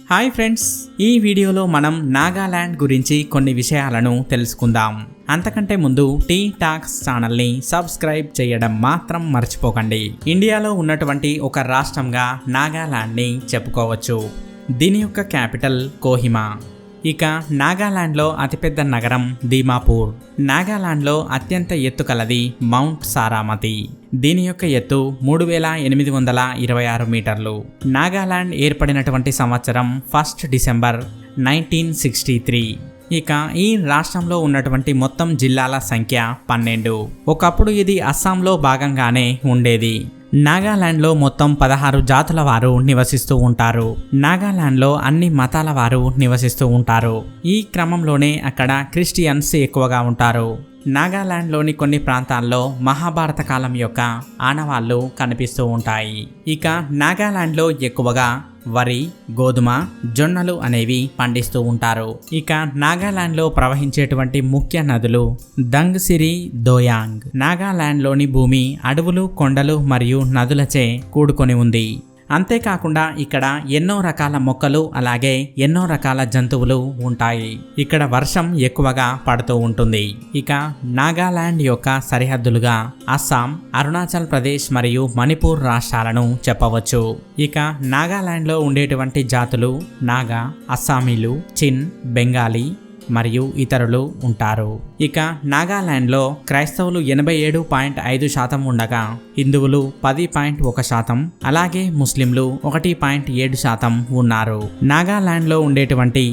Hi friends, ఈ వీడియోలో మనం నాగాలాండ్ గురించి కొన్ని విషయాలను తెలుసుకుందాం. అంతకంటే ముందు టీ టాక్స్ ఛానల్ని సబ్స్క్రైబ్ చేయడం మాత్రం మర్చిపోకండి. ఇండియాలో ఉన్నటువంటి ఒక రాష్ట్రంగా నాగాలాండ్ని చెప్పుకోవచ్చు. దీని యొక్క క్యాపిటల్ కోహిమా. ఇక నాగాలాండ్లో అతిపెద్ద నగరం దీమాపూర్. నాగాలాండ్లో అత్యంత ఎత్తు కలది మౌంట్ సారామతి. దీని యొక్క ఎత్తు 3826 మీటర్లు. నాగాలాండ్ ఏర్పడినటువంటి సంవత్సరం 1 డిసెంబర్ 1963. ఇక ఈ రాష్ట్రంలో ఉన్నటువంటి మొత్తం జిల్లాల సంఖ్య 12. ఒకప్పుడు ఇది అస్సాంలో భాగంగానే ఉండేది. నాగాలాండ్లో మొత్తం 16 జాతుల వారు నివసిస్తూ ఉంటారు. నాగాలాండ్లో అన్ని మతాల వారు నివసిస్తూ ఉంటారు. ఈ క్రమంలోనే అక్కడ క్రిస్టియన్స్ ఎక్కువగా ఉంటారు. నాగాలాండ్లోని కొన్ని ప్రాంతాల్లో మహాభారత కాలం యొక్క ఆనవాళ్లు కనిపిస్తూ ఉంటాయి. ఇక నాగాలాండ్లో ఎక్కువగా వరి, గోధుమ, జొన్నలు అనేవి పండిస్తూ ఉంటారు. ఇక నాగాలాండ్లో ప్రవహించేటువంటి ముఖ్య నదులు దంగ్సిరి, దోయాంగ్. నాగాలాండ్లోని భూమి అడవులు, కొండలు మరియు నదులచే కూడుకొని ఉంది. అంతేకాకుండా ఇక్కడ ఎన్నో రకాల మొక్కలు అలాగే ఎన్నో రకాల జంతువులు ఉంటాయి. ఇక్కడ వర్షం ఎక్కువగా పడుతూ ఉంటుంది. ఇక నాగాలాండ్ యొక్క సరిహద్దులుగా అస్సాం, అరుణాచల్ ప్రదేశ్ మరియు మణిపూర్ రాష్ట్రాలను చెప్పవచ్చు. ఇక నాగాలాండ్లో ఉండేటువంటి జాతులు నాగా, అస్సామీలు, చిన్, బెంగాలీ మరియు ఇతరులు ఉంటారు. ఇక నాగాలాండ్లో క్రైస్తవులు 87.5% ఉండగా హిందువులు 10.1%, అలాగే ముస్లింలు 1.7% ఉన్నారు. నాగాలాండ్లో ఉండేటువంటి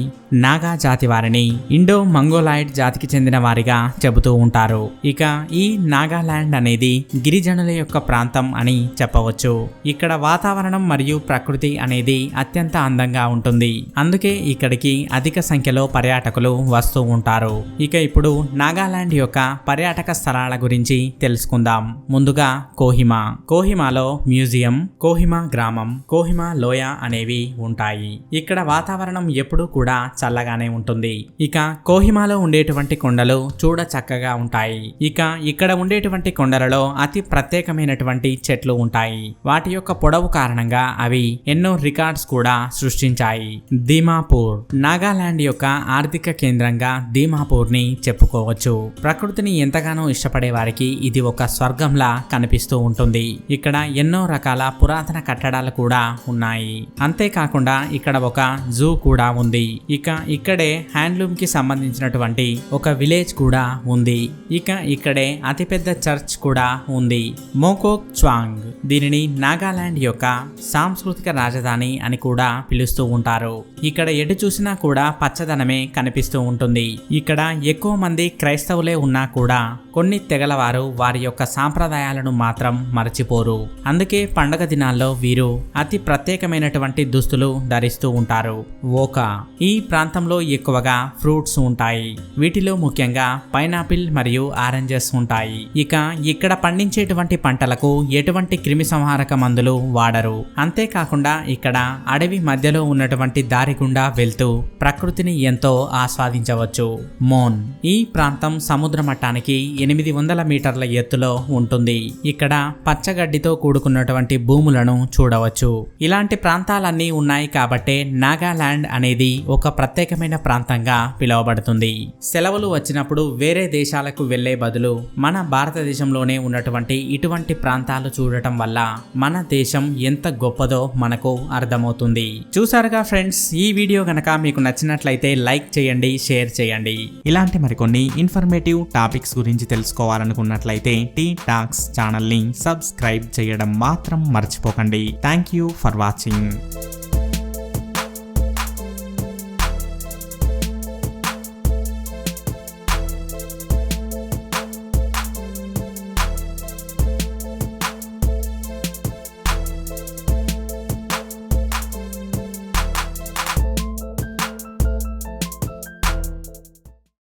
నాగా జాతి వారిని ఇండో మంగోలాయిడ్ జాతికి చెందిన వారిగా చెబుతూ ఉంటారు. ఇక ఈ నాగాలాండ్ అనేది గిరిజనుల యొక్క ప్రాంతం అని చెప్పవచ్చు. ఇక్కడ వాతావరణం మరియు ప్రకృతి అనేది అత్యంత అందంగా ఉంటుంది. అందుకే ఇక్కడికి అధిక సంఖ్యలో పర్యాటకులు వస్తూ ఉంటారు. ఇక ఇప్పుడు నాగాలాండ్ యొక్క పర్యాటక స్థలాల గురించి తెలుసుకుందాం. ముందుగా కోహిమా. కోహిమాలో మ్యూజియం, కోహిమా గ్రామం, కోహిమా లోయ అనేవి ఉంటాయి. ఇక్కడ వాతావరణం ఎప్పుడూ కూడా చల్లగానే ఉంటుంది. ఇక కోహిమాలో ఉండేటువంటి కొండలు చూడ చక్కగా ఉంటాయి. ఇక ఇక్కడ ఉండేటువంటి కొండలలో అతి ప్రత్యేకమైనటువంటి చెట్లు ఉంటాయి. వాటి యొక్క పొడవు కారణంగా అవి ఎన్నో రికార్డ్స్ కూడా సృష్టించాయి. దీమాపూర్. నాగాలాండ్ యొక్క ఆర్థిక కేంద్రంగా దీమాపూర్ ని చెప్పుకోవచ్చు. ప్రకృతిని ఎంతగానో ఇష్టపడే వారికి ఇది ఒక స్వర్గంలా కనిపిస్తూ ఉంటుంది. ఇక్కడ ఎన్నో రకాల పురాతన కట్టడాలు కూడా ఉన్నాయి. అంతేకాకుండా ఇక్కడ ఒక జూ కూడా ఉంది. ఇక ఇక్కడే హ్యాండ్లూమ్ కి సంబంధించినటువంటి ఒక విలేజ్ కూడా ఉంది. ఇక ఇక్కడే అతిపెద్ద చర్చ్ కూడా ఉంది, మోకోక్ చ్వాంగ్. దీనిని నాగాలాండ్ యొక్క సాంస్కృతిక రాజధాని అని కూడా పిలుస్తూ ఉంటారు. ఇక్కడ ఎటు చూసినా కూడా పచ్చదనమే కనిపిస్తూ ఉంటుంది. ఇక్కడ ఎక్కువ మంది క్రైస్తవులే ఉన్నా కూడా కొన్ని తెగలవారు వారి యొక్క సాంప్రదాయాలను మాత్రం మరచిపోరు. అందుకే పండగ దినాల్లో వీరు అతి ప్రత్యేకమైనటువంటి దుస్తులు ధరిస్తూ ఉంటారు. ఓకా. ఈ ప్రాంతంలో ఎక్కువగా ఫ్రూట్స్ ఉంటాయి. వీటిలో ముఖ్యంగా పైనాపిల్ మరియు ఆరెంజెస్ ఉంటాయి. ఇక ఇక్కడ పండించేటువంటి పంటలకు ఎటువంటి క్రిమి సంహారక మందులు వాడరు. అంతేకాకుండా ఇక్కడ అడవి మధ్యలో ఉన్నటువంటి దారి గుండా వెళ్తూ ప్రకృతిని ఎంతో ఆస్వాదించవచ్చు. మోన్. ఈ ప్రాంతం సముద్ర మట్టానికి 800 మీటర్ల ఎత్తులో ఉంటుంది. ఇక్కడ పచ్చగడ్డితో కూడుకున్నటువంటి భూములను చూడవచ్చు. ఇలాంటి ప్రాంతాలన్నీ ఉన్నాయి కాబట్టే నాగాలాండ్ అనేది ఒక ప్రత్యేకమైన ప్రాంతంగా పిలువబడుతుంది. సెలవులు వచ్చినప్పుడు వేరే దేశాలకు వెళ్లే బదులు మన భారతదేశంలోనే ఉన్నటువంటి ఇటువంటి ప్రాంతాలు చూడటం వల్ల మన దేశం ఎంత గొప్పదో మనకు అర్థమవుతుంది. చూసారుగా ఫ్రెండ్స్, ఈ వీడియో గనక మీకు నచ్చినట్లయితే లైక్ చేయండి, షేర్ చేయండి. ఇలాంటి మరికొన్ని ఇన్ఫర్మేటివ్ టాపిక్స్ గురించి తెలుసుకోవాలనుకున్నట్లయితే టీ టాక్స్ ఛానల్ని సబ్స్క్రైబ్ చేయడం మాత్రం మర్చిపోకండి. Thank you for watching.